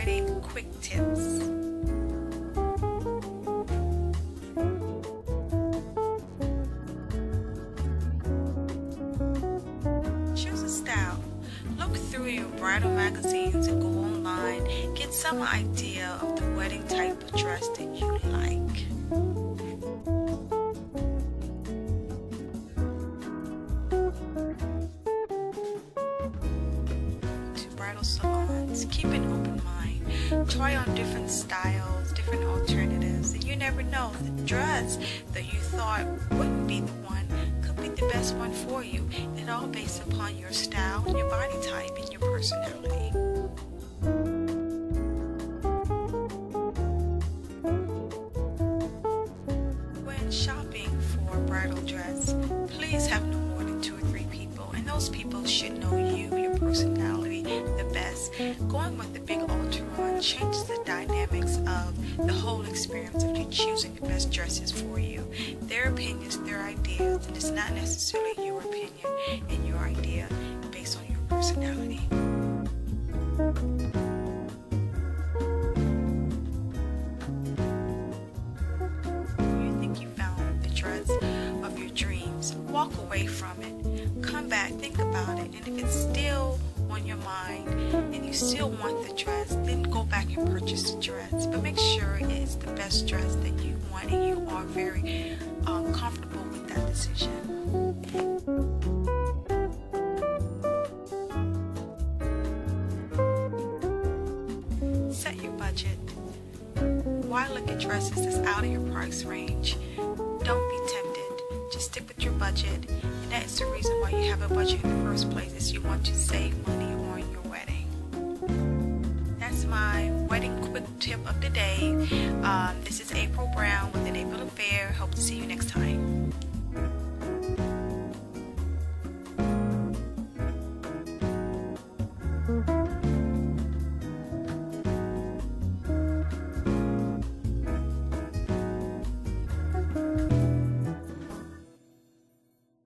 wedding quick tips. Choose a style. Look through your bridal magazines and go online. Get some idea of the wedding type of dress that you like. Bridal salons, keep an open mind, try on different styles, different alternatives, and you never know, the dress that you thought wouldn't be the one could be the best one for you. It all based upon your style and your body type and your personality. When shopping for a bridal dress, please have no more than 2 or 3 people, and those people should know you, your personality, the best. Going with the big Ultron changes the dynamics of the whole experience of you choosing the best dresses for you. Their opinions, their ideas, and it's not necessarily your opinion and your idea based on your personality. You think you found the dress of your dreams, walk away from it. Come back, think about it, and if it's still on your mind and you still want the dress, then go back and purchase the dress, but make sure it's the best dress that you want and you are very comfortable with that decision. Set your budget. Why look at dresses that's out of your price range? Don't be tempted. Just stick with your budget, and that is the reason why you have a budget in the first place, is you want to save money on your wedding. That's my wedding quick tip of the day. This is April Brown with an April Affair. Hope to see you next time.